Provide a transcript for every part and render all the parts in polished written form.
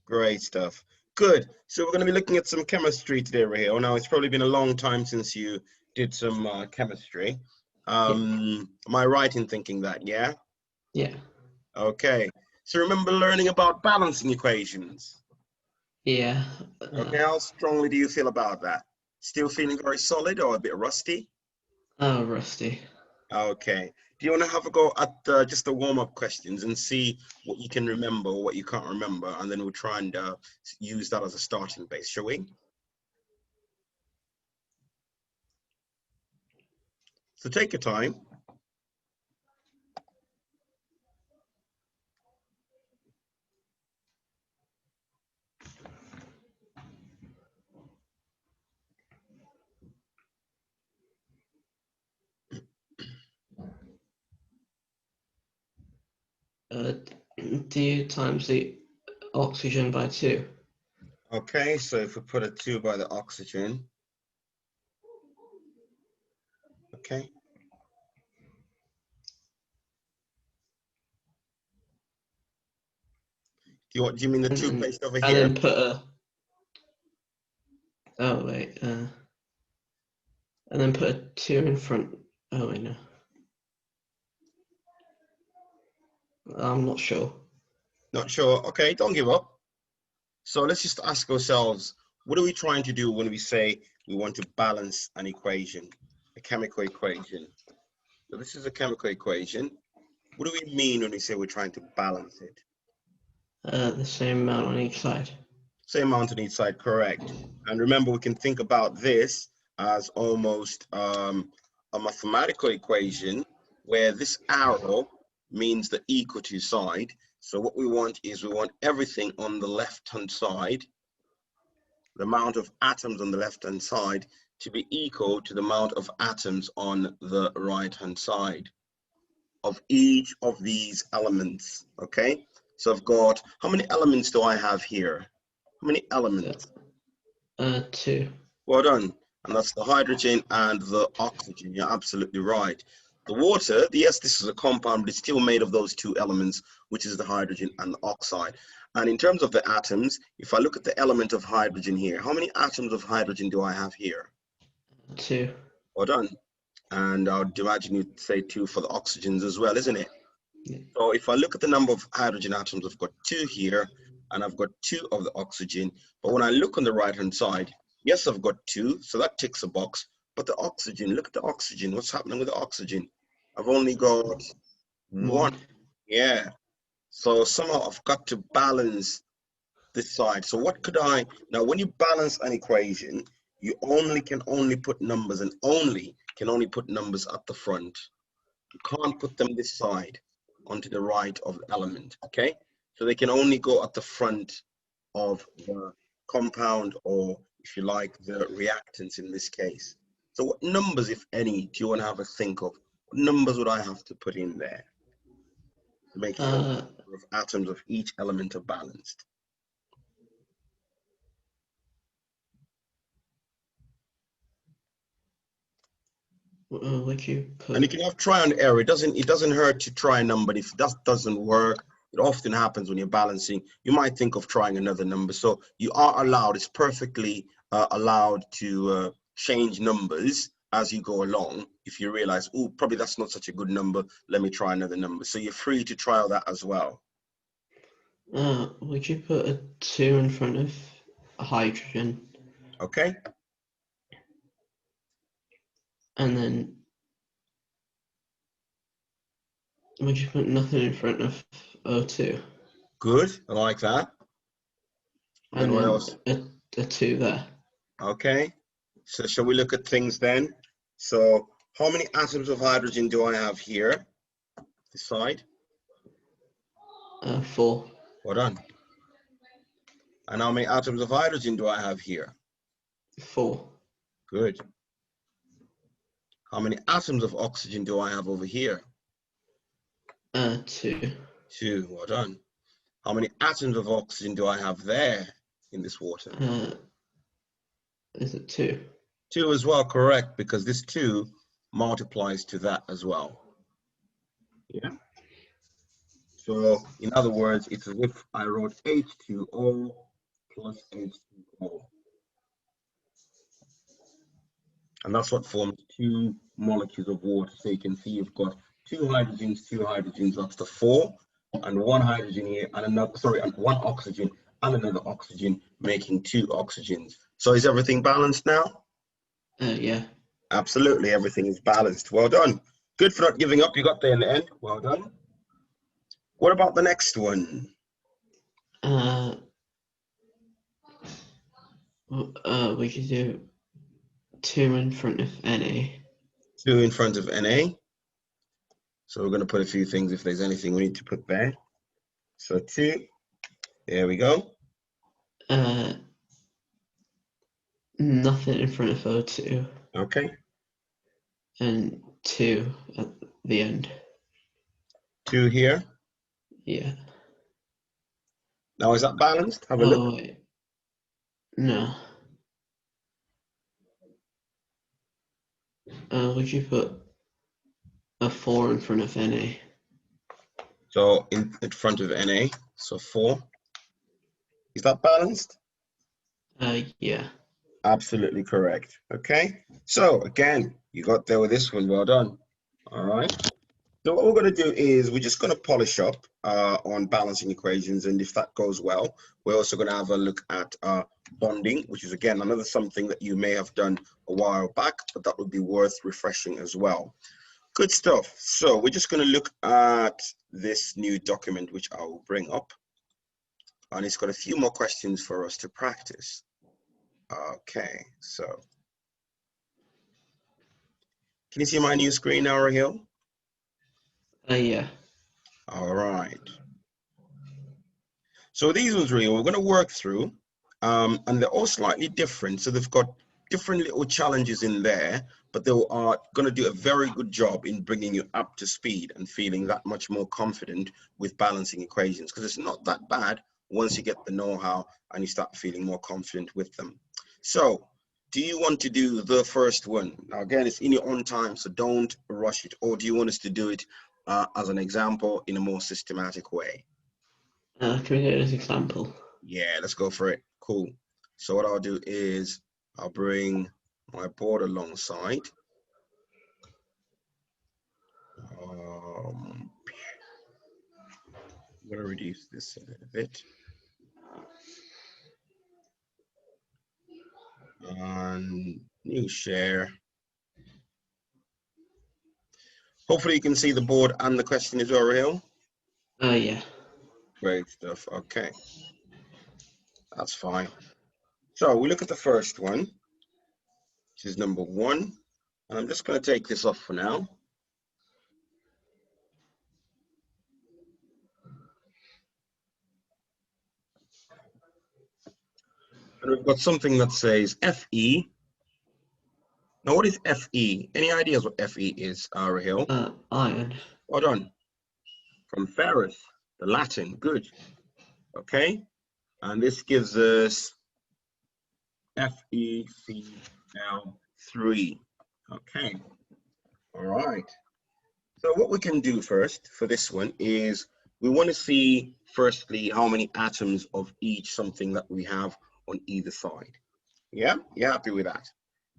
Great stuff. Good. So we're going to be looking at some chemistry today, Raheel. Now, it's probably been a long time since you did some chemistry. Yeah. Am I right in thinking that? Yeah? Yeah. Okay. So remember learning about balancing equations? Yeah. Okay, how strongly do you feel about that? Still feeling very solid or a bit rusty? Oh, rusty. Okay. Do you want to have a go at just the warm-up questions and see what you can remember or what you can't remember, and then we'll try and use that as a starting base, shall we? So take your time. D times the oxygen by 2. Okay, so if we put a 2 by the oxygen, okay. Do you mean the 2 placed over And here? then put a. Oh wait. And then put a 2 in front. Oh wait, no. I'm not sure. Not sure. Okay, don't give up. So let's just ask ourselves, what are we trying to do when we say we want to balance an equation, a chemical equation? So this is a chemical equation. What do we mean when we say we're trying to balance it? The same amount on each side. Same amount on each side, correct. And remember, we can think about this as almost a mathematical equation where this arrow means the equal to side. So what we want is we want everything on the left-hand side, the amount of atoms on the left-hand side, to be equal to the amount of atoms on the right-hand side of each of these elements, okay? So I've got, how many elements do I have here? How many elements? 2. Well done. And that's the hydrogen and the oxygen. You're absolutely right. The water, yes, this is a compound, but it's still made of those 2 elements, which is the hydrogen and the oxide. And in terms of the atoms, if I look at the element of hydrogen here, how many atoms of hydrogen do I have here? 2. Well done. And I would imagine you'd say 2 for the oxygens as well, isn't it? Yeah. So if I look at the number of hydrogen atoms, I've got 2 here, and I've got 2 of the oxygen. But when I look on the right-hand side, yes, I've got 2, so that ticks a box. But the oxygen, look at the oxygen. What's happening with the oxygen? I've only got 1. Yeah. So somehow I've got to balance this side. So what could I, now when you balance an equation, you can only put numbers and can only put numbers at the front. You can't put them this side onto the right of the element, okay? So they can only go at the front of the compound, or if you like, the reactants in this case. So what numbers, if any, do you want to have a think of? What numbers would I have to put in there to make sure the number of atoms of each element are balanced? Would you put? And you can have try and error. It doesn't hurt to try a number. If that doesn't work, it often happens when you're balancing. You might think of trying another number. So you are allowed. It's perfectly allowed to change numbers as you go along. If you realize, oh, probably that's not such a good number, let me try another number. So you're free to trial that as well. Would you put a 2 in front of hydrogen? Okay. And then would you put nothing in front of O2? Good. I like that. And what then else? a 2 there. Okay. So shall we look at things then? So how many atoms of hydrogen do I have here? This side? 4. Well done. And how many atoms of hydrogen do I have here? 4. Good. How many atoms of oxygen do I have over here? 2. 2. Well done. How many atoms of oxygen do I have there in this water? Is it 2? 2 as well, correct, because this 2 multiplies to that as well. Yeah. So in other words, it's as if I wrote H2O plus H2O. And that's what forms two molecules of water. So you can see you've got two hydrogens, that's the 4, and one hydrogen here, and another, sorry, and one oxygen and another oxygen, making 2 oxygens. So is everything balanced now? Yeah. Absolutely, everything is balanced. Well done. Good for not giving up. You got there in the end. Well done. What about the next one? We could do 2 in front of Na. 2 in front of Na. So we're going to put a few things if there's anything we need to put there. So 2. There we go. Nothing in front of O2. Okay. And 2 at the end. 2 here. Yeah. Now is that balanced? Have a look. Oh, wait. No. Would you put a 4 in front of Na? So in front of Na, so 4. Is that balanced? Yeah. Absolutely correct. Okay. So again, you got there with this one. Well done. All right. So what we're going to do is we're just going to polish up on balancing equations, and if that goes well, we're also going to have a look at bonding, which is again another something that you may have done a while back, but that would be worth refreshing as well. Good stuff. So we're just going to look at this new document, which I will bring up, and it's got a few more questions for us to practice. Okay, so can you see my new screen now, Raheel? Yeah. All right. So these ones really we're going to work through, and they're all slightly different. So they've got different little challenges in there, but they are going to do a very good job in bringing you up to speed and feeling that much more confident with balancing equations, because it's not that bad once you get the know-how and you start feeling more confident with them. So do you want to do the first one? Now, again, it's in your own time, so don't rush it. Or do you want us to do it as an example in a more systematic way? Can we get an example? Yeah, let's go for it. Cool. So what I'll do is I'll bring my board alongside. I'm going to reduce this a little bit. And new share. Hopefully you can see the board and the question as well, Raheel. Yeah. Great stuff. Okay. That's fine. So we look at the first one, which is number 1. And I'm just going to take this off for now. And we've got something that says Fe. Now, what is Fe? Any ideas what Fe is, Raheel? Iron. Well done. From ferrous, the Latin. Good. Okay. And this gives us FeCl3. Okay. All right. So what we can do first for this one is we want to see firstly how many atoms of each something that we have on either side. Yeah, you happy with that?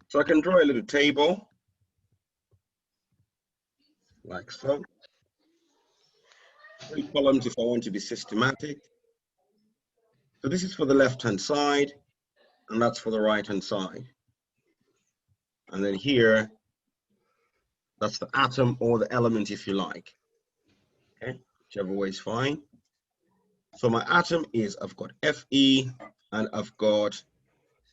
So I can draw a little table like so. 3 columns if I want to be systematic. So this is for the left-hand side, and that's for the right-hand side. And then here, that's the atom or the element if you like. Okay, whichever way is fine. So my atom is, I've got Fe and I've got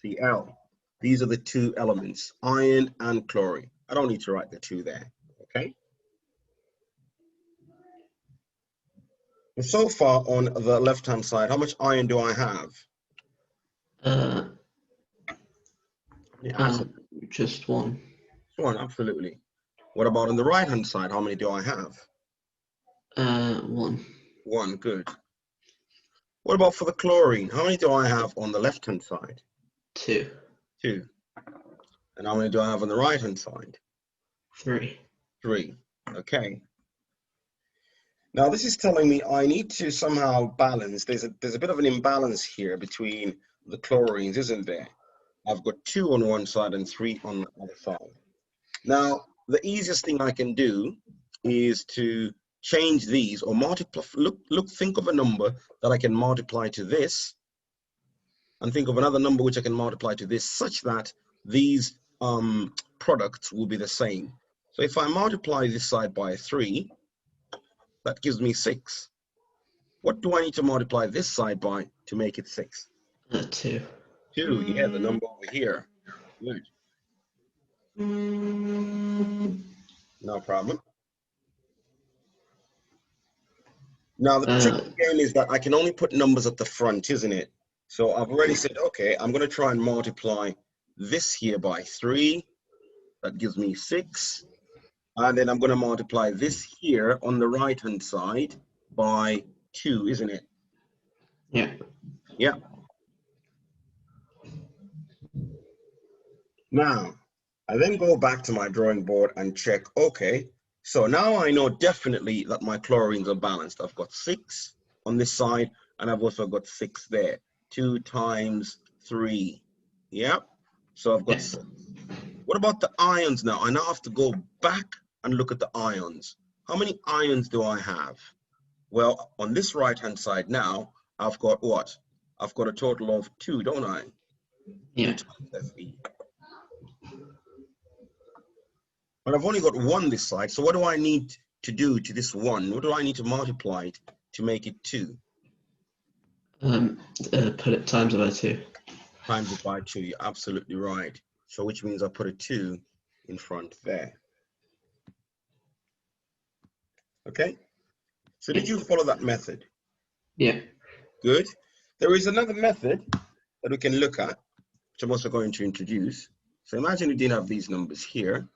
Cl. These are the 2 elements, iron and chlorine. I don't need to write the 2 there, okay? And so far on the left-hand side, how much iron do I have? Just 1. 1, absolutely. What about on the right-hand side? How many do I have? 1. 1, good. What about for the chlorine? How many do I have on the left-hand side? 2. 2. And how many do I have on the right-hand side? 3. 3. Okay. Now this is telling me I need to somehow balance. There's a bit of an imbalance here between the chlorines, isn't there? I've got 2 on one side and 3 on the other side. Now, the easiest thing I can do is to change these or multiply. Think of a number that I can multiply to this, and think of another number which I can multiply to this, such that these products will be the same. So if I multiply this side by 3, that gives me 6. What do I need to multiply this side by to make it 6? 2. 2, yeah, the number over here. Good. No problem. Now, the trick again is that I can only put numbers at the front, isn't it? So I've already said, okay, I'm going to try and multiply this here by 3. That gives me 6. And then I'm going to multiply this here on the right-hand side by 2, isn't it? Yeah. Yeah. Now, I then go back to my drawing board and check, okay, so now I know definitely that my chlorines are balanced. I've got 6 on this side, and I've also got 6 there. 2 times 3. Yeah. So I've got 6. What about the ions now? I now have to go back and look at the ions. How many ions do I have? Well, on this right-hand side now, I've got what? I've got a total of 2, don't I? Yeah. 2 times Fe. But I've only got 1 this side, so what do I need to do to this 1? What do I need to multiply it to make it 2? Put it times it by 2. Times it by 2, you're absolutely right. So which means I put a 2 in front there. Okay? So did you follow that method? Yeah. Good. There is another method that we can look at, which I'm also going to introduce. So imagine we didn't have these numbers here.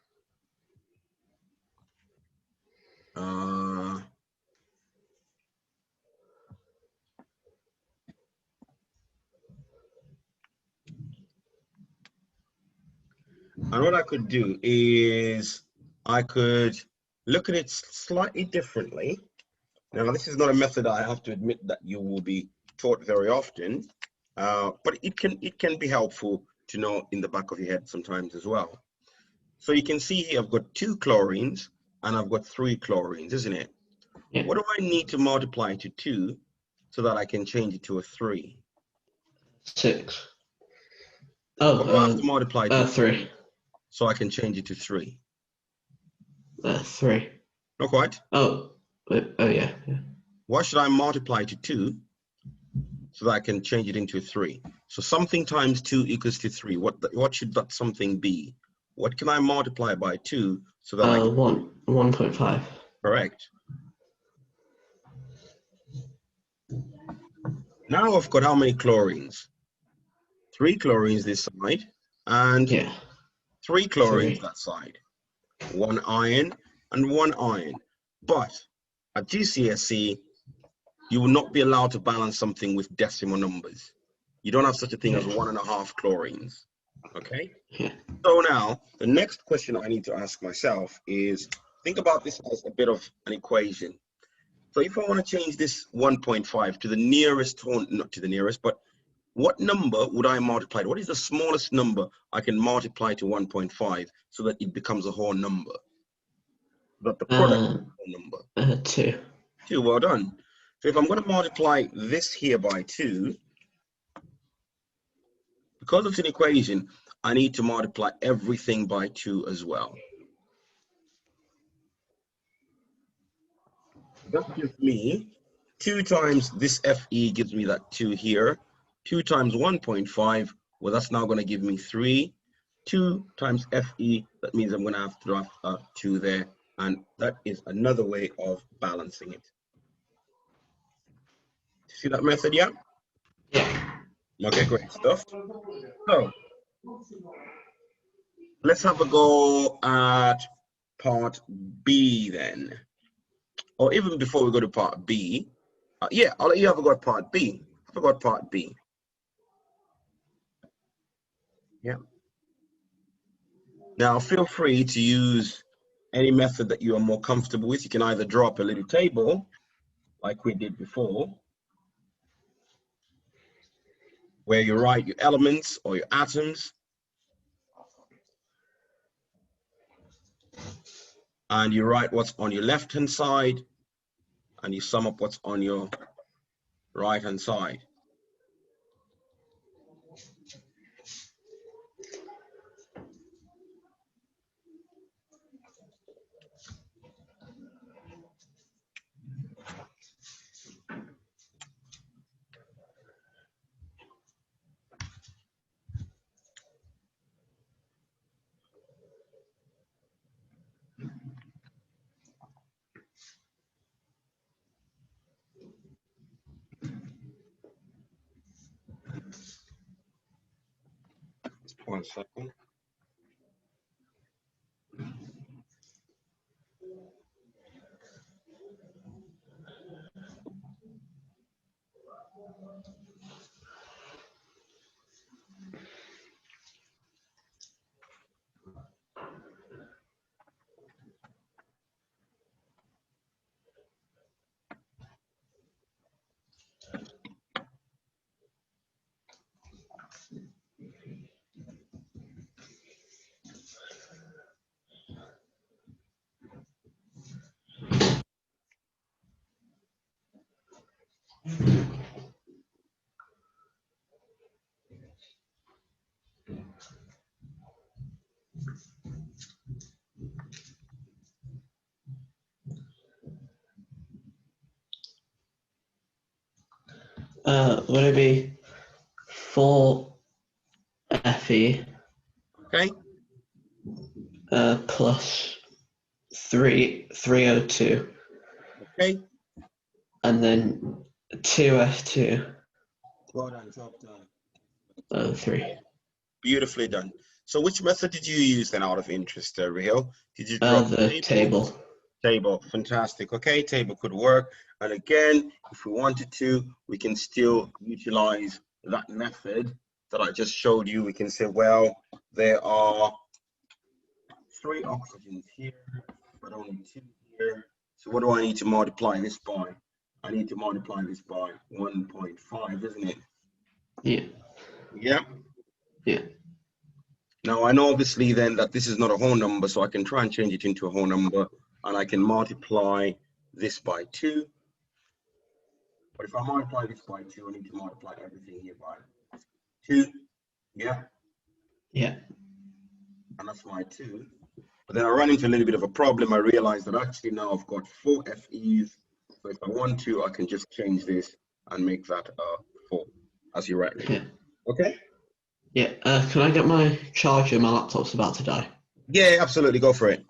And what I could do is I could look at it slightly differently. Now, this is not a method I have to admit that you will be taught very often, but it can be helpful to know in the back of your head sometimes as well. So you can see here I've got 2 chlorines and I've got 3 chlorines, isn't it? Yeah. What do I need to multiply to 2 so that I can change it to a 3? 6. What do I have to multiply to 3. so I can change it to 3? 3. Not quite. Oh yeah. Why should I multiply to 2 so that I can change it into 3? So something times 2 equals to 3. What should that something be? What can I multiply by 2 so that I can... 1.5. Correct. Now I've got how many chlorines? 3 chlorines this side and 3 chlorines that side. 1 iron and 1 iron. But at GCSE, you will not be allowed to balance something with decimal numbers. You don't have such a thing as 1.5 chlorines. Okay? Yeah. So now, the next question I need to ask myself is, think about this as a bit of an equation. So if I want to change this 1.5 to the nearest, not to the nearest, but what number would I multiply? What is the smallest number I can multiply to 1.5 so that it becomes a whole number? That the product is a whole number. 2. 2, well done. So if I'm going to multiply this here by 2, because it's an equation, I need to multiply everything by 2 as well. That gives me 2 times this Fe gives me that 2 here. 2 times 1.5, well, that's now going to give me 3. 2 times Fe, that means I'm going to have to drop 2 there. And that is another way of balancing it. See that method, yeah? Yeah. Okay, great stuff. So, let's have a go at part B then. Or even before we go to part B, yeah, I'll let you have a go at part B. Have a go at part B. Yeah. Now, feel free to use any method that you are more comfortable with. You can either draw up a little table, like we did before, where you write your elements or your atoms, and you write what's on your left-hand side, and you sum up what's on your right-hand side. One second. Would it be 4 Fe Okay. plus 3O2, Okay. and then 2F2 Well done. Job done. O3. Beautifully done. So which method did you use then out of interest, Raheel? Did you draw The table. Table, fantastic. Okay, table could work. And again, if we wanted to, we can still utilize that method that I just showed you. We can say, well, there are 3 oxygens here, but only 2 here. So what do I need to multiply this by? I need to multiply this by 1.5, isn't it? Yeah. Yeah. Yeah. Now I know obviously then that this is not a whole number, so I can try and change it into a whole number, and I can multiply this by 2. But if I multiply this by 2, I need to multiply everything here by 2. Yeah. Yeah. And that's my 2. But then I run into a little bit of a problem. I realize that actually now I've got 4 FEs. So if I want to, I can just change this and make that 4, as you rightly. Yeah. Okay. Yeah. Can I get my charger? My laptop's about to die. Yeah, absolutely. Go for it.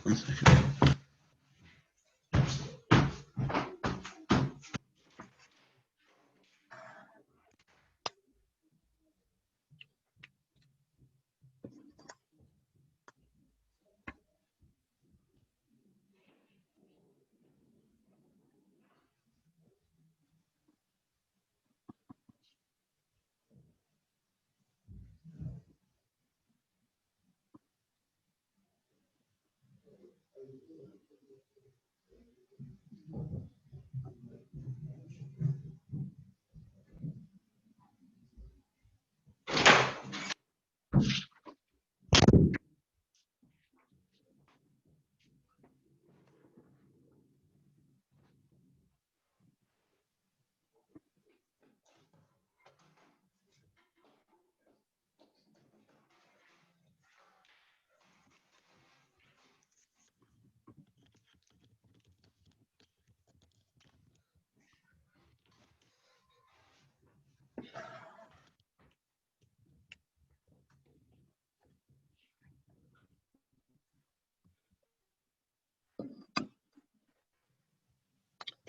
1 second.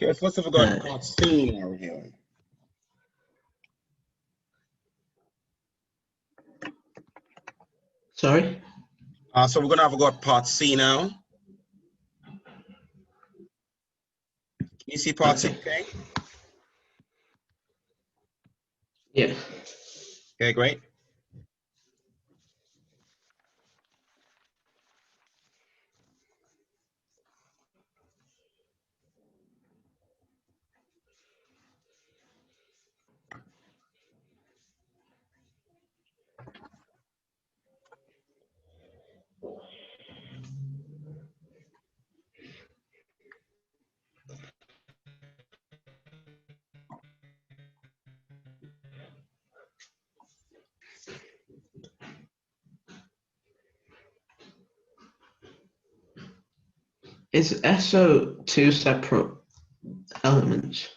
Okay, first of all, got part C now here. Sorry? So we're gonna have got part C now. Can you see part C? Okay. Yeah. Okay, great. Is SO two separate elements?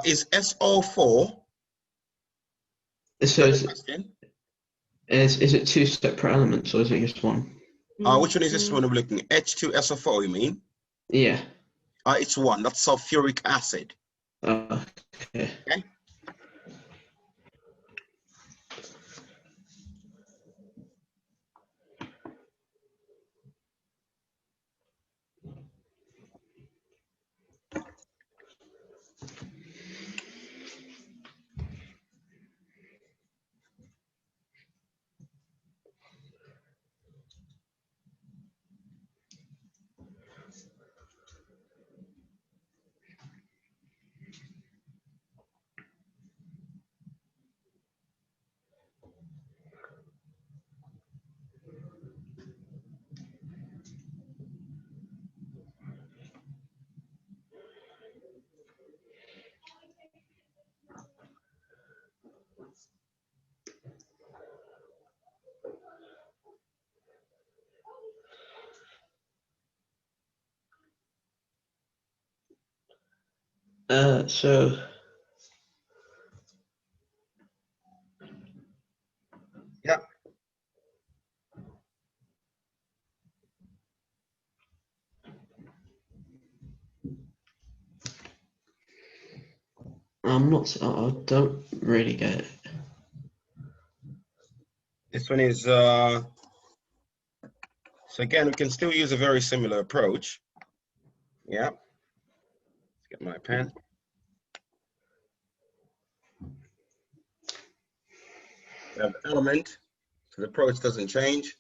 Is SO4? Is So that the question? is it two separate elements or is it just one? Which one is this one we're looking at? H2SO4, you mean? Yeah. It's one. That's sulfuric acid. Okay. Okay. So Yeah. I don't really get it. This one is, so again, we can still use a very similar approach. Yeah. Let's get my pen. We have the element, so the approach doesn't change.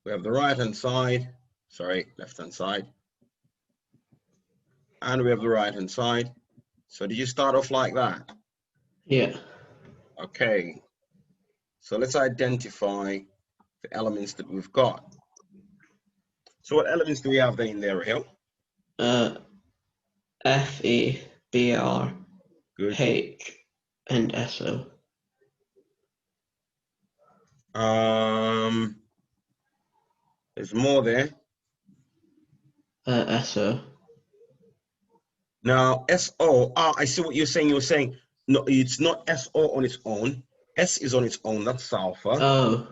We have the right-hand side, sorry, left-hand side. And we have the right-hand side. So did you start off like that? Yeah. Okay. So let's identify the elements that we've got. So what elements do we have then in there, Raheel? Fe, Br, Good. H, and SO. There's more there. SO. Now, SO, I see what you're saying. You're saying, no, it's not SO on its own. S is on its own, that's sulfur. Oh.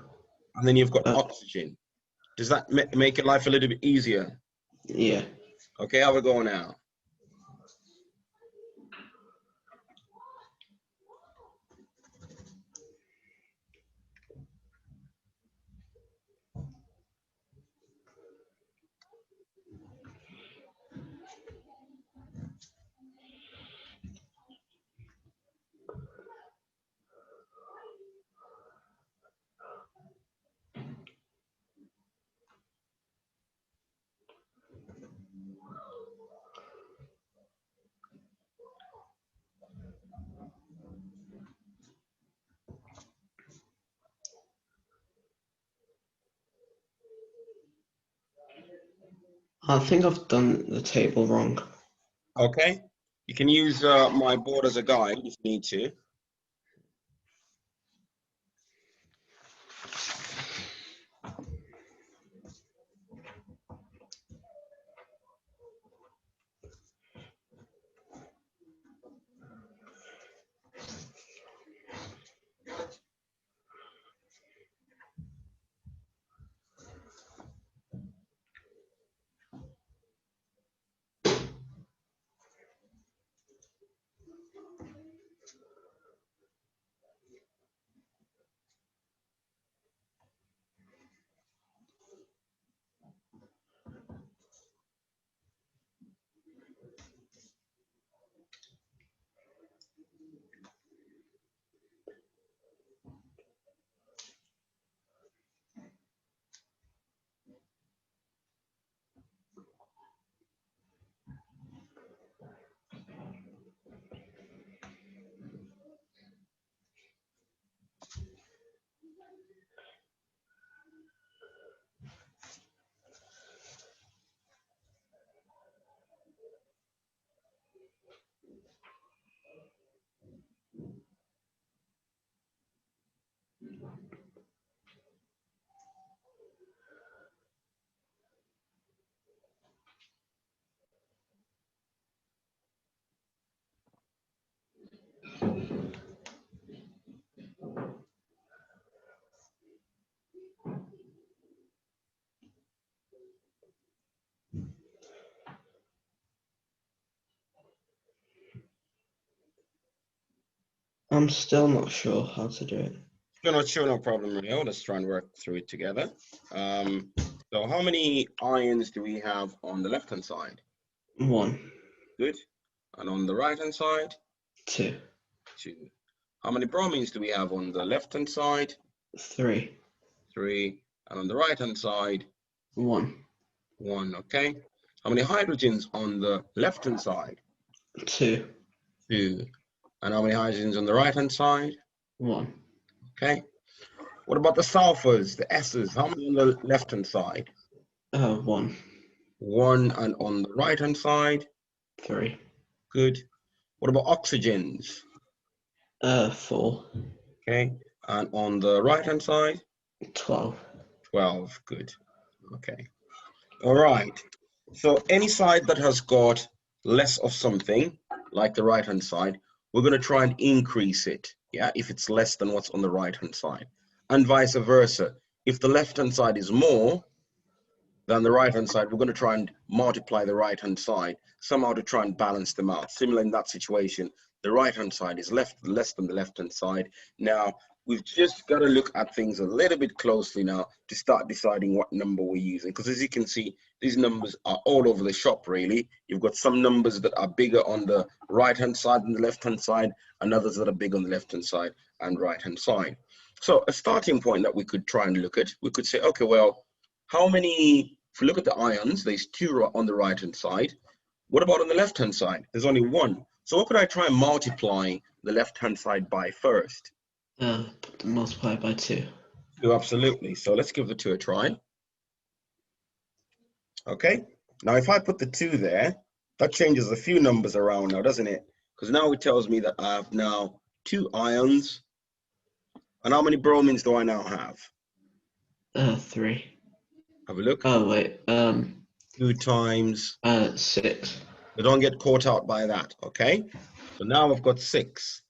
And then you've got oxygen. Does that make your life a little bit easier? Yeah. Okay, how we go now? I think I've done the table wrong. Okay, you can use my board as a guide if you need to. I'm still not sure how to do it. You're not sure, no problem, Raheel. Let's try and work through it together. So how many ions do we have on the left-hand side? 1, Good. And on the right-hand side? 2, 2. How many bromines do we have on the left-hand side? 3, 3. And on the right-hand side? 1, 1, okay. How many hydrogens on the left-hand side? 2, 2. And how many hydrogens on the right-hand side? 1, Okay. What about the sulfurs, the S's? How many on the left-hand side? 1, 1. And on the right-hand side? 3, Good. What about oxygens? 4, Okay. And on the right-hand side? 12. 12. Good. Okay. All right. So any side that has got less of something, like the right-hand side, we're going to try and increase it, yeah, if it's less than what's on the right-hand side. And vice versa. If the left-hand side is more than the right-hand side, we're going to try and multiply the right-hand side somehow to try and balance them out. Similar in that situation, the right-hand side is less than the left-hand side. Now, we've just got to look at things a little bit closely now to start deciding what number we're using. Because as you can see, these numbers are all over the shop, really. You've got some numbers that are bigger on the right-hand side than the left-hand side, and others that are big on the left-hand side and right-hand side. So a starting point that we could try and look at, we could say, okay, well, how many, if we look at the ions, there's 2 on the right-hand side. What about on the left-hand side? There's only 1. So what could I try and multiply the left-hand side by first? Multiply by 2. 2, absolutely. So let's give the 2 a try. Okay. Now, if I put the 2 there, that changes a few numbers around now, doesn't it? Because now it tells me that I have now 2 ions. And how many bromines do I now have? 3. Have a look. Oh, wait. 2 times. 6. So don't get caught out by that, okay? So now I've got 6.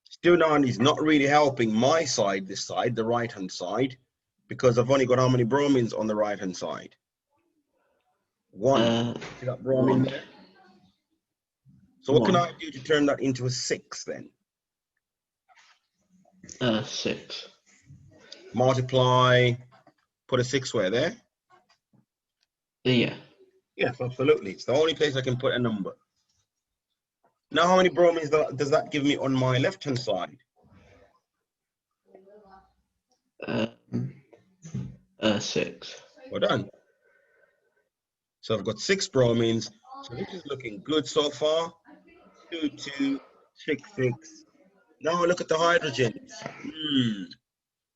Still now is not really helping my side, this side, the right-hand side, because I've only got how many bromines on the right-hand side? 1. See that bromine there? So what can I do to turn that into a 6 then? 6. Multiply, put a 6 where there? Yeah. Yes, absolutely. It's the only place I can put a number. Now, how many bromines does that give me on my left-hand side? 6. Well done. So I've got 6 bromines. So this is looking good so far. 2, 2, 6, 6. Now look at the hydrogens.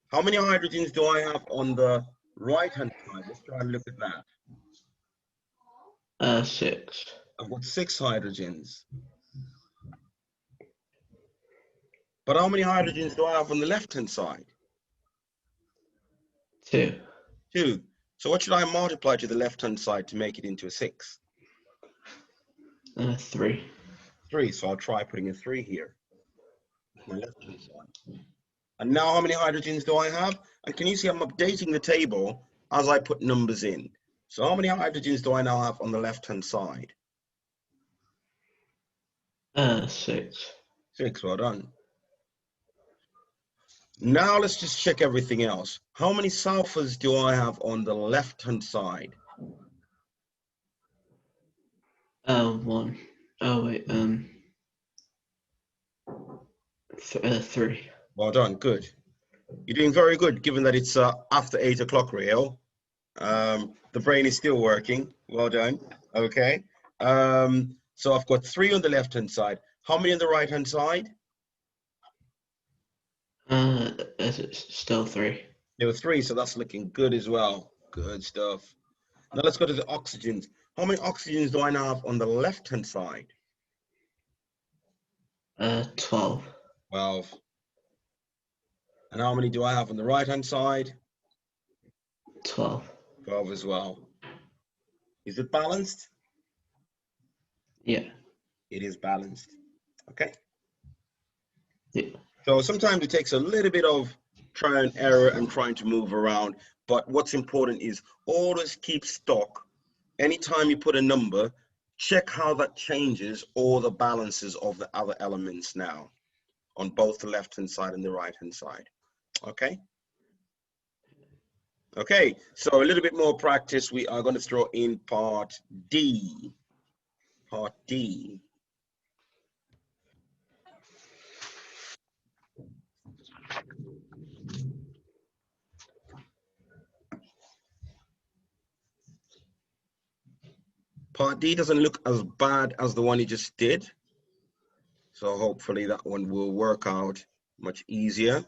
How many hydrogens do I have on the right-hand side? Let's try and look at that. 6. I've got 6 hydrogens. But how many hydrogens do I have on the left-hand side? 2. 2. So what should I multiply to the left-hand side to make it into a 6? 3. 3. So I'll try putting a 3 here. My left-hand side. And now how many hydrogens do I have? And can you see I'm updating the table as I put numbers in. So how many hydrogens do I now have on the left-hand side? 6. 6, well done. Now let's just check everything else. How many sulfurs do I have on the left-hand side? 1. Oh, wait. 3. Well done, good. You're doing very good, given that it's after 8 o'clock, Raheel. The brain is still working. Well done. Okay. So I've got 3 on the left-hand side. How many on the right-hand side? It's still 3. There were 3, so that's looking good as well. Good stuff. Now let's go to the oxygens. How many oxygens do I now have on the left-hand side? 12. 12. And how many do I have on the right-hand side? 12. 12 as well. Is it balanced? Yeah. It is balanced. Okay. Yeah. So sometimes it takes a little bit of trial and error and trying to move around. But what's important is always keep stock. Anytime you put a number, check how that changes all the balances of the other elements now on both the left-hand side and the right-hand side. Okay? Okay, so a little bit more practice. We are going to throw in part D. Part D. Part D doesn't look as bad as the one you just did. So hopefully that one will work out much easier.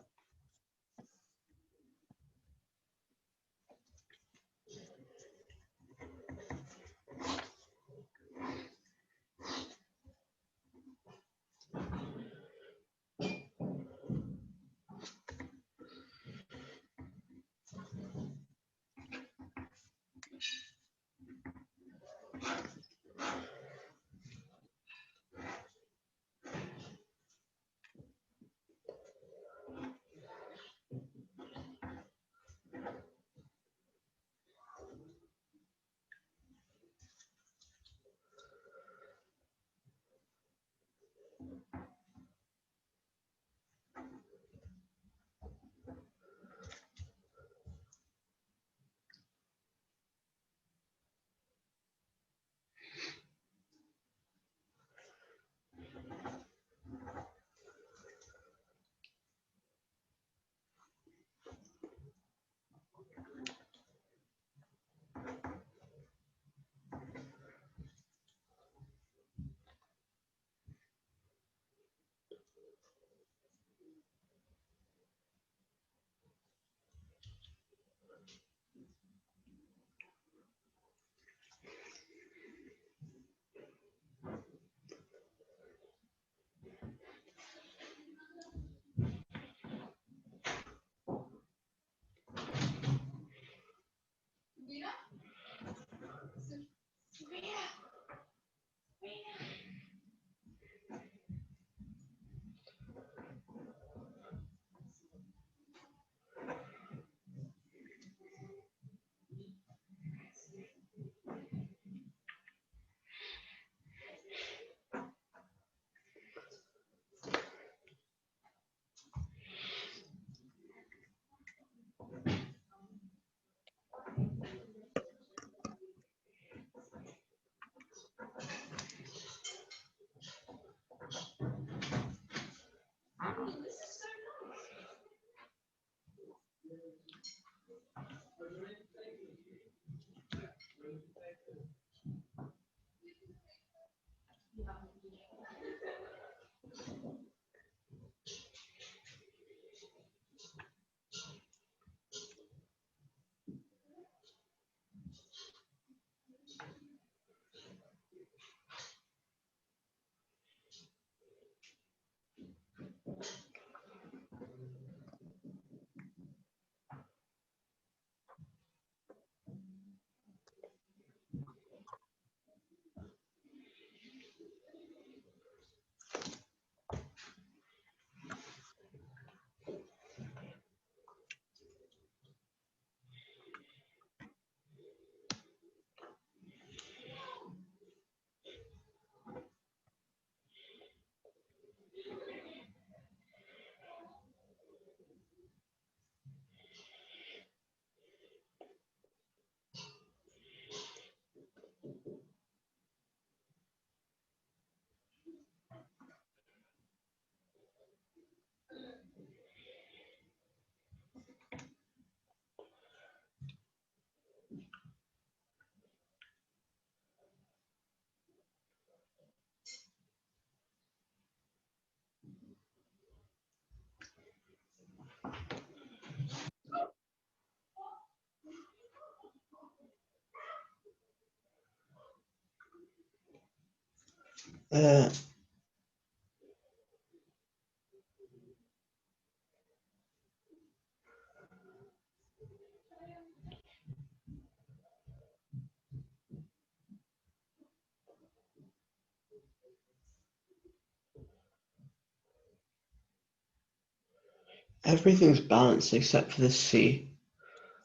Everything's balanced except for the C.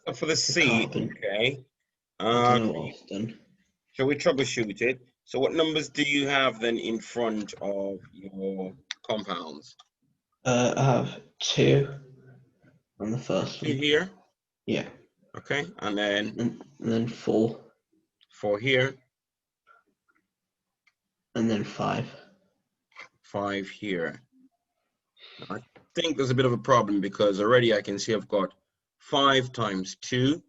So for the The C, carbon. okay. I don't know what I've done. Shall we troubleshoot it? So what numbers do you have then in front of your compounds? I have 2 on the first Two one. here, Yeah. okay, and then And then 4. 4 here, And then 5. 5 here. I think there's a bit of a problem because already I can see I've got 5 times 2.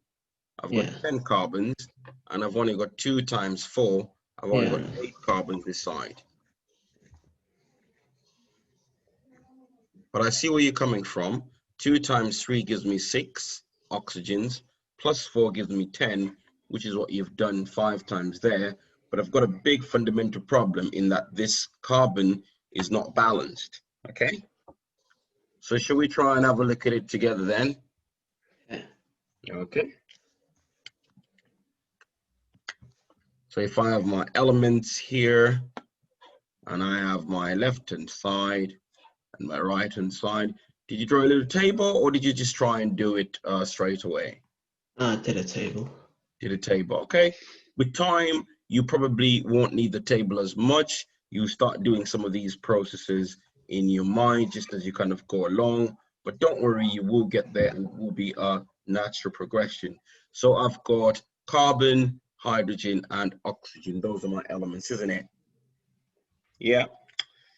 I've got Yeah. 10 carbons, and I've only got 2 times 4. I've only Yeah. got 8 carbons this side. But I see where you're coming from. 2 times 3 gives me 6 oxygens, plus 4 gives me 10, which is what you've done 5 times there. But I've got a big fundamental problem in that this carbon is not balanced, okay? So shall we try and have a look at it together then? Yeah. Okay. So if I have my elements here, and I have my left-hand side and my right-hand side, did you draw a little table or did you just try and do it straight away? I did a table. Did a table, okay. With time, you probably won't need the table as much. You start doing some of these processes in your mind just as you kind of go along, but don't worry, you will get there and it will be a natural progression. So I've got carbon, hydrogen, and oxygen. Those are my elements, isn't it? Yeah.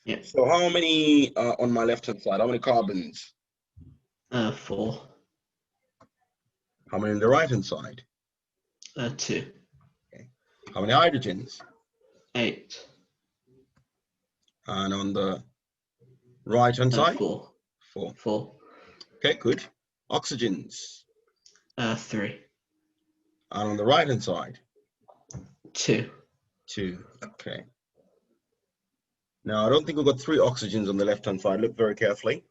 Yeah. So how many on my left-hand side? How many carbons? 4. How many on the right-hand side? 2. Okay. How many hydrogens? 8. And on the right-hand side? 4. 4. 4. Okay, good. Oxygens. 3. And on the right-hand side? 2. 2. Okay. Now, I don't think we've got 3 oxygens on the left-hand side. Look very carefully.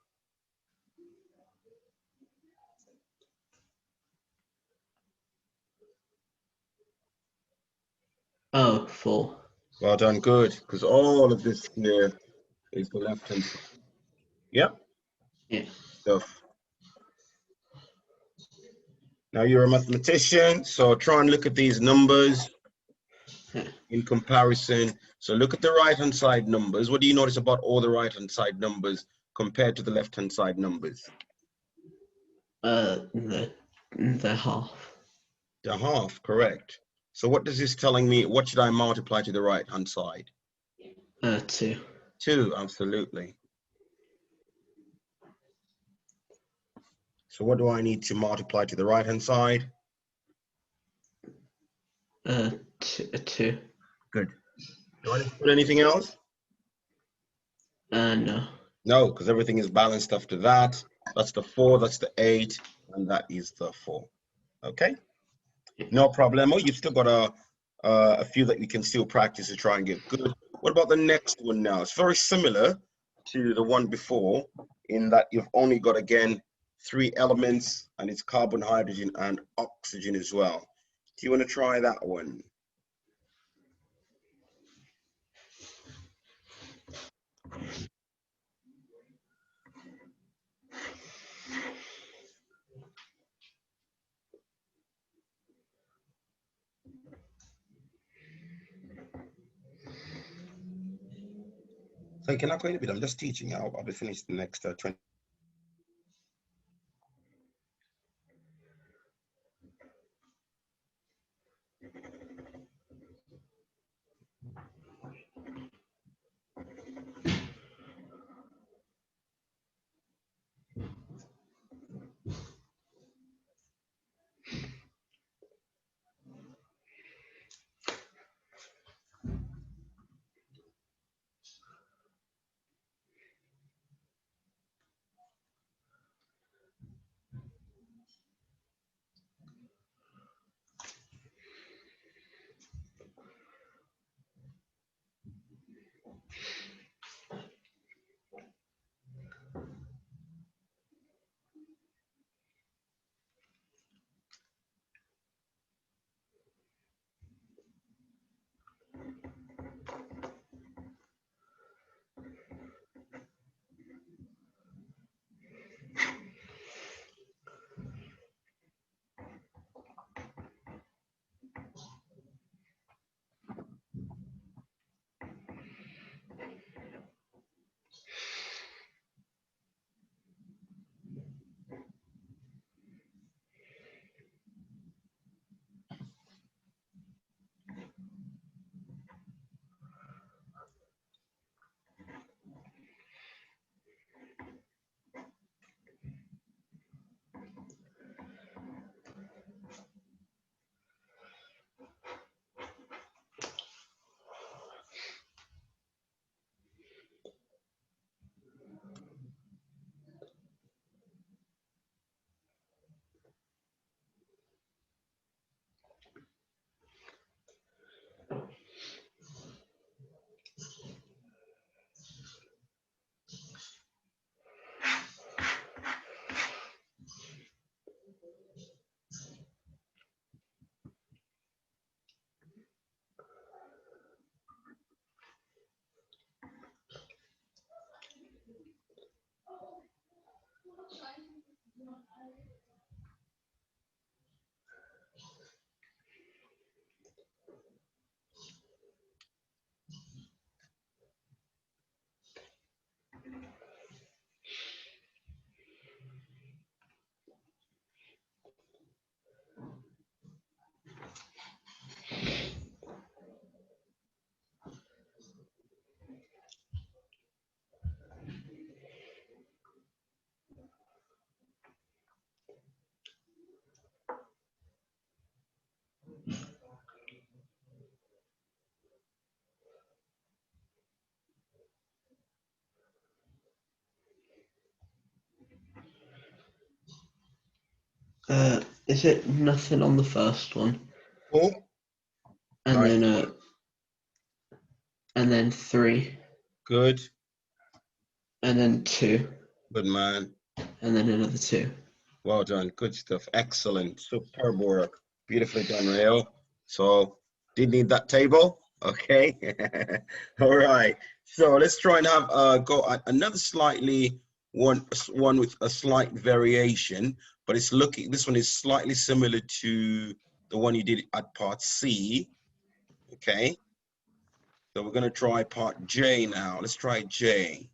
Oh, 4. Well done, good. Because all of this here is the left-hand side. Yep. Yeah. Stuff. Now, you're a mathematician, so try and look at these numbers Yeah. in comparison. So look at the right-hand side numbers. What do you notice about all the right-hand side numbers compared to the left-hand side numbers? The half. The half, correct. So what does this telling me? What should I multiply to the right-hand side? 2. 2, absolutely. So what do I need to multiply to the right-hand side? 2. Good. Do I need to put anything else? No. No, because everything is balanced after that. That's the 4, that's the 8, and that is the 4. Okay? No problemo. You've still got a few that you can still practice to try and get good. What about the next one now? It's very similar to the one before in that you've only got, again, 3 elements, and it's carbon, hydrogen, and oxygen as well. Do you want to try that one? So can I go in a bit? I'm just teaching. I'll be finished the next 20. Is it nothing on the first one? Oh, And nice. then 3, Good. and then 2, Good man. and then another 2. Well done. Good stuff. Excellent. Superb work. Beautifully done, Raheel. So, did need that table? Okay. All right. So let's try and have go at another slightly one with a slight variation, but it's looking. This one is slightly similar to the one you did at part C. Okay. So we're going to try part J now. Let's try J.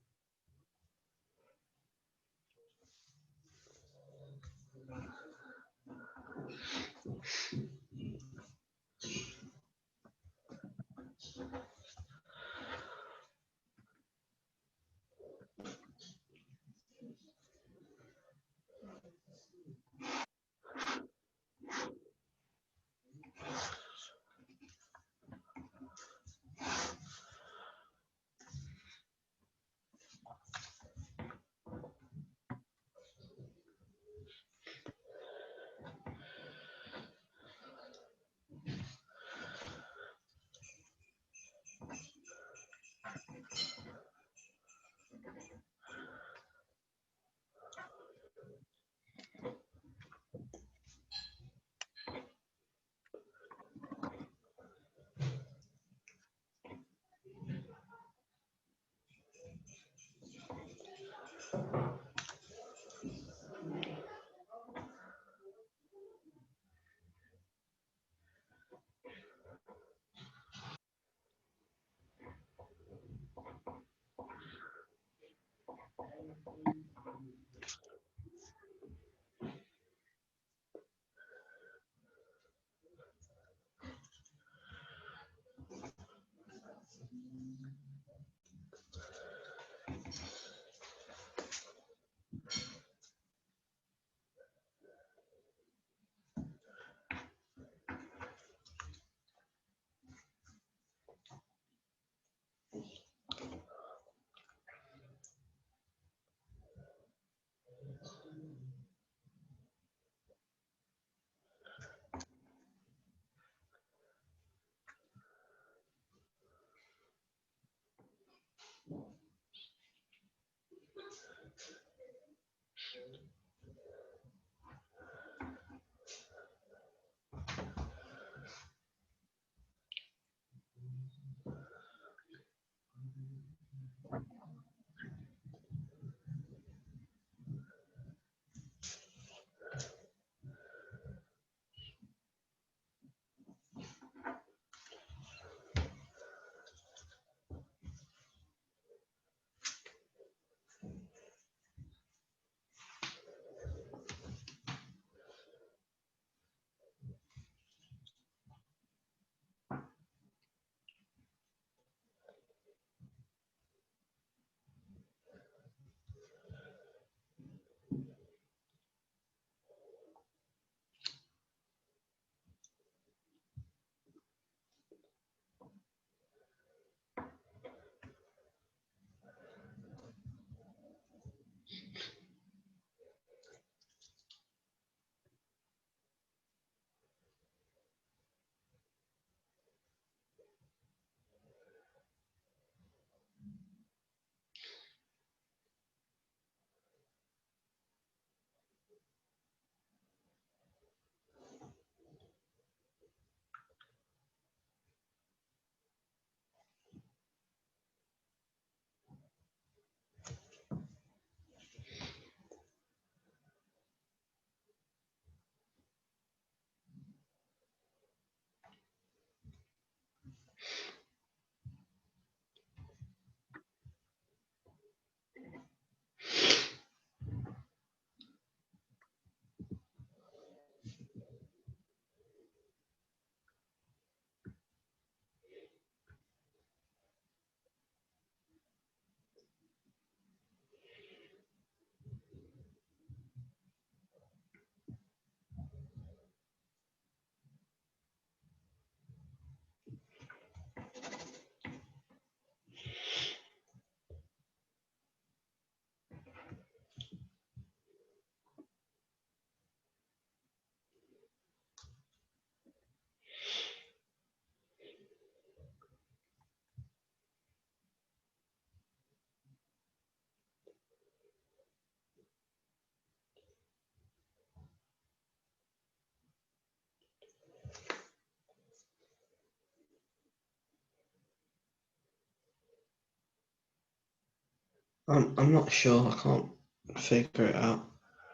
I'm not sure. I can't figure it out.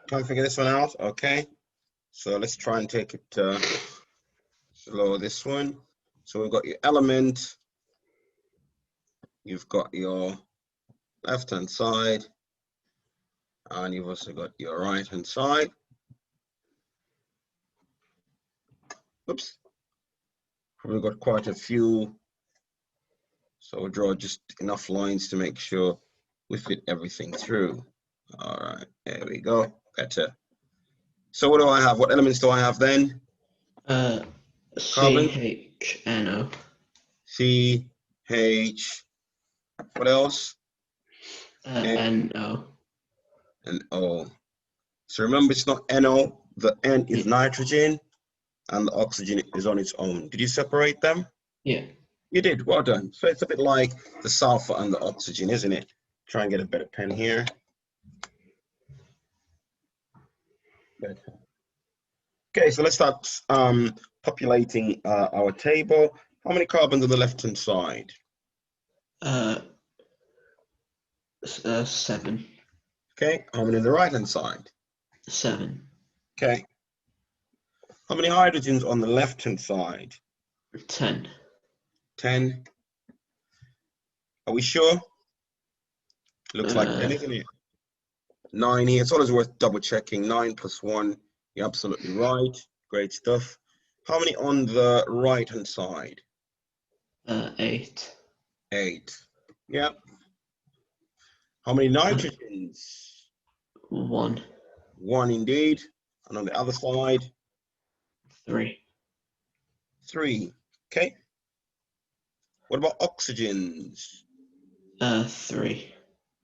Can't figure this one out? Okay. So let's try and take it slow, this one. So we've got your element. You've got your left-hand side. And you've also got your right-hand side. Oops. Probably got quite a few. So we'll draw just enough lines to make sure we fit everything through. All right, there we go. Better. So what do I have? What elements do I have then? Carbon. CHNO. CH. What else? NO. And O. So remember, it's not NO. The N is nitrogen, and the oxygen is on its own. Did you separate them? Yeah. You did. Well done. So it's a bit like the sulfur and the oxygen, isn't it? Try and get a better pen here. Better. Okay, so let's start populating our table. How many carbons on the left-hand side? 7. Okay, how many on the right-hand side? 7. Okay. How many hydrogens on the left-hand side? 10. 10. Are we sure? Looks like 10, isn't it? 9 here. It's always worth double checking. 9 plus 1. You're absolutely right. Great stuff. How many on the right-hand side? 8. 8. Yeah. How many nitrogens? 1. 1 indeed. And on the other side? 3. 3. Okay. What about oxygens? 3.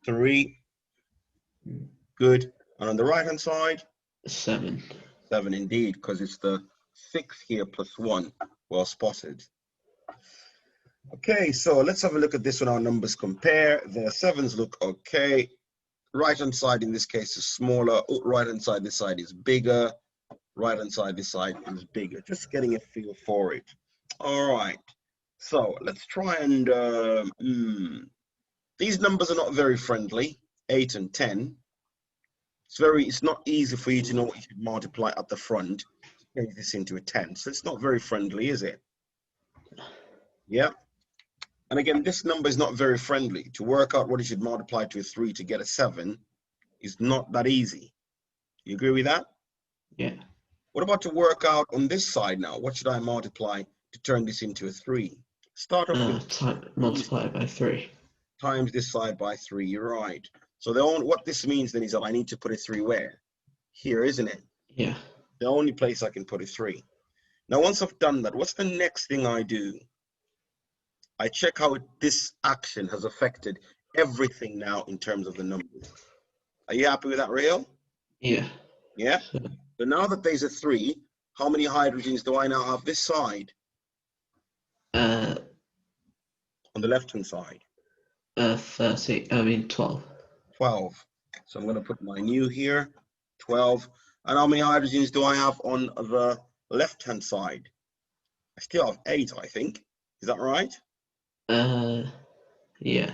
3. Good. And on the right-hand side? 7. 7 indeed, because it's the 6 here plus 1. Well spotted. Okay, so let's have a look at this when our numbers compare. The 7s look okay. Right-hand side in this case is smaller. Right-hand side, this side is bigger. Right-hand side, this side is bigger. Just getting a feel for it. All right. So let's try and, these numbers are not very friendly, 8 and 10. It's not easy for you to know what you should multiply at the front to change this into a 10. So it's not very friendly, is it? Yeah. And again, this number is not very friendly. To work out what you should multiply to a 3 to get a 7 is not that easy. You agree with that? Yeah. What about to work out on this side now? What should I multiply to turn this into a 3? Start off with multiply it by 3. Times this side by 3. You're right. So what this means then is that I need to put a 3 where? Here, isn't it? Yeah. The only place I can put a 3. Now, once I've done that, what's the next thing I do? I check how this action has affected everything now in terms of the numbers. Are you happy with that, Raheel? Yeah. Yeah? So now that there's a 3, how many hydrogens do I now have this side? On the left-hand side? 12. 12. So I'm going to put my new here, 12. And how many hydrogens do I have on the left-hand side? I still have 8, I think. Is that right? Yeah.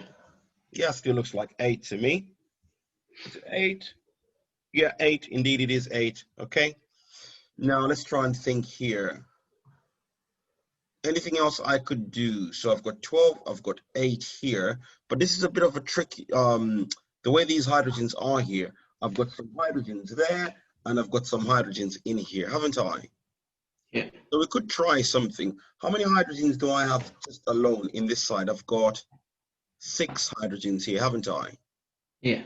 Yeah, still looks like 8 to me. Is it 8? Yeah, 8. Indeed, it is 8. Okay. Now let's try and think here. Anything else I could do? So I've got 12, I've got 8 here, but this is a bit of a tricky, the way these hydrogens are here, I've got some hydrogens there, and I've got some hydrogens in here, haven't I? Yeah. So we could try something. How many hydrogens do I have just alone in this side? I've got 6 hydrogens here, haven't I? Yeah.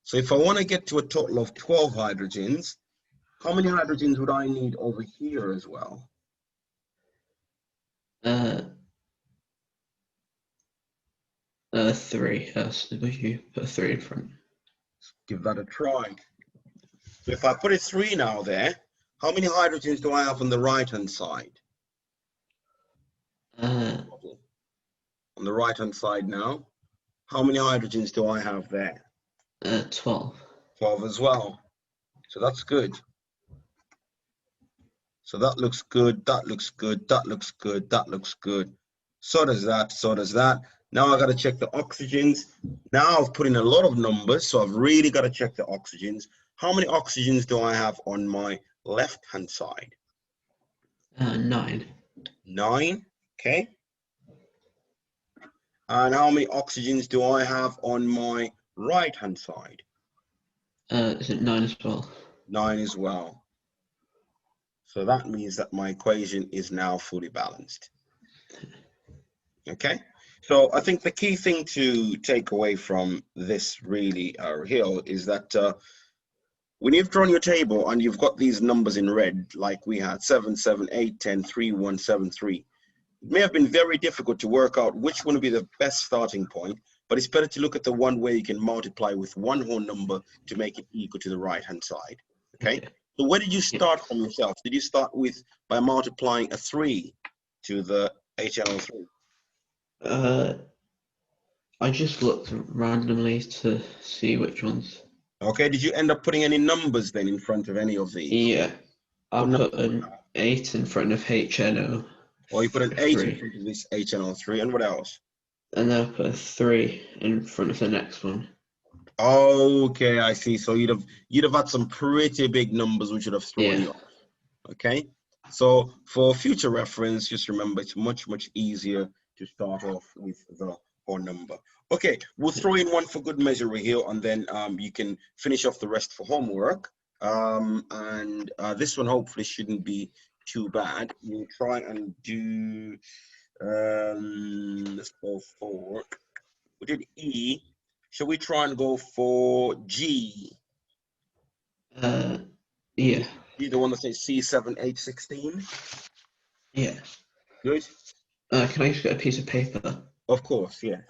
So if I want to get to a total of 12 hydrogens, how many hydrogens would I need over here as well? 3. You put 3 in front. Give that a try. So if I put a 3 now there, how many hydrogens do I have on the right-hand side? On the right-hand side now, how many hydrogens do I have there? 12. 12 as well. So that's good. So that looks good, that looks good, that looks good, that looks good. So does that, so does that. Now I got to check the oxygens. Now I've put in a lot of numbers, so I've really got to check the oxygens. How many oxygens do I have on my left-hand side? 9. 9, okay. And how many oxygens do I have on my right-hand side? Is it 9 as well? 9 as well. So that means that my equation is now fully balanced. Okay, so I think the key thing to take away from this really, Raheel, is that when you've drawn your table and you've got these numbers in red, like we had 7, 7, 8, 10, 3, 1, 7, 3, it may have been very difficult to work out which one would be the best starting point, but it's better to look at the one where you can multiply with one whole number to make it equal to the right-hand side. Okay, so where did you start from yourself? Did you start with by multiplying a 3 to the HNO3? I just looked randomly to see which ones. Okay, did you end up putting any numbers then in front of any of these? Yeah, I What put number? an 8 in front of HNO3, Or you put an 8 in front of this HNO3, and what else? and then I put a 3 in front of the next one. Okay, I see. So you'd have had some pretty big numbers which would have thrown you off. Okay, so for future reference, just remember it's much easier to start off with the whole number. Okay, we'll throw in one for good measure here, and then you can finish off the rest for homework. And this one hopefully shouldn't be too bad. We'll try and do. Let's go for. We did E. Shall we try and go for G? Yeah. The one that says C7H16. Yeah. Good. Can I just get a piece of paper? Of course, yeah.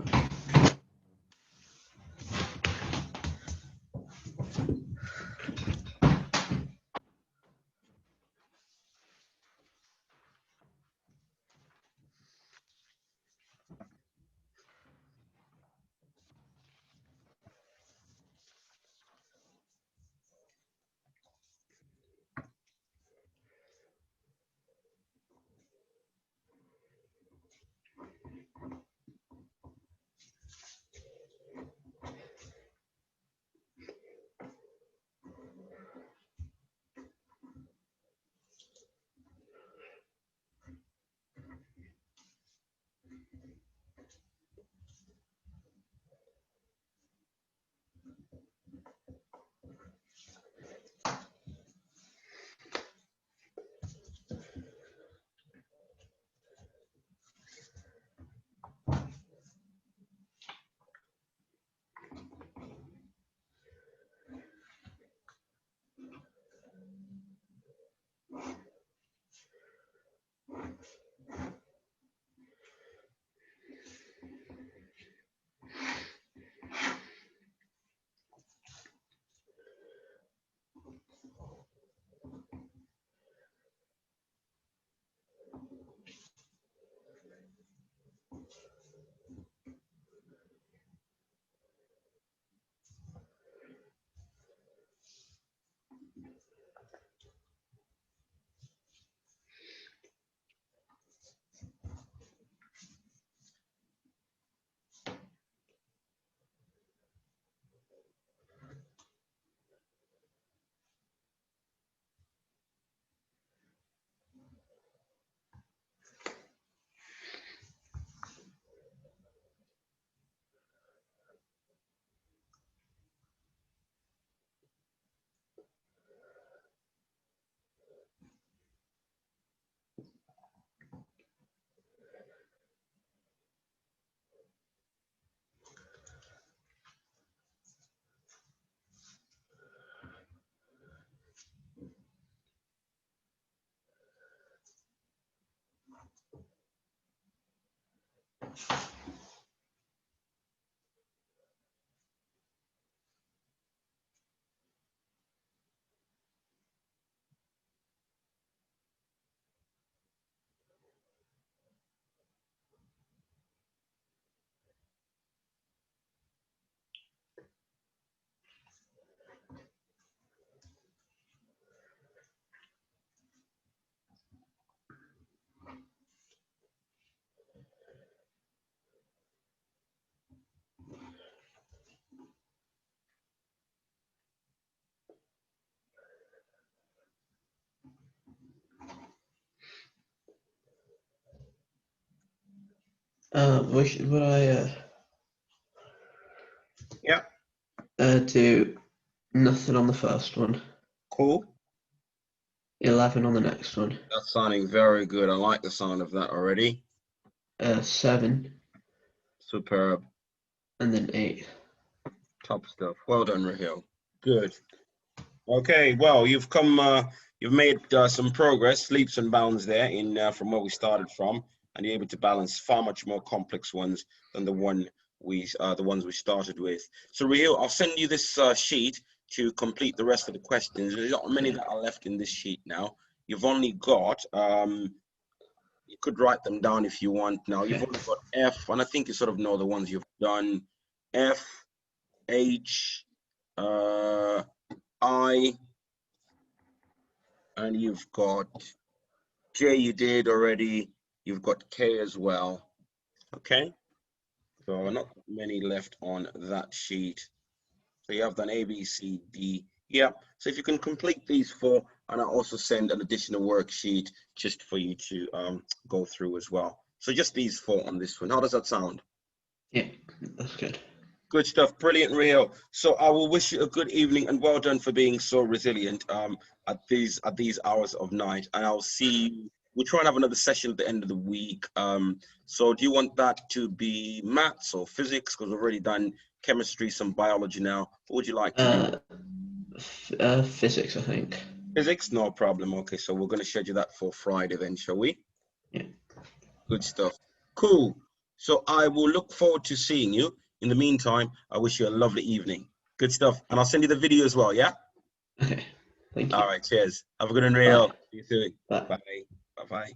Would I Yeah, do nothing on the first one, cool. 11 on the next one, That's sounding very good. I like the sound of that already. 7, Superb. and then 8. Top stuff. Well done, Raheel. Good. Okay, well, you've made some progress, leaps and bounds there in from where we started from, and you're able to balance far much more complex ones than the ones we started with. So, Raheel, I'll send you this sheet to complete the rest of the questions. There's not many that are left in this sheet now. You've only got you could write them down if you want. Now, you've only got F, and I think you sort of know the ones you've done. F, H, I, and you've got J you did already. You've got K as well. Okay, so not many left on that sheet. So you have done A, B, C, D. Yeah, so if you can complete these 4, and I'll also send an additional worksheet just for you to go through as well. So just these 4 on this one. How does that sound? Yeah, that's good. Good stuff. Brilliant, Raheel. So I will wish you a good evening and well done for being so resilient at these hours of night. And I'll see you. We'll try and have another session at the end of the week. So do you want that to be maths or physics? Because we've already done chemistry, some biology now. What would you like to do? Physics, I think. Physics, no problem. Okay, so we're going to schedule that for Friday then, shall we? Yeah. Good stuff. Cool. So I will look forward to seeing you. In the meantime, I wish you a lovely evening. Good stuff. And I'll send you the video as well, yeah? Okay. Thank you. All right, cheers. Have a good one, Bye. Raheel. See you soon. Bye. Bye. Bye-bye.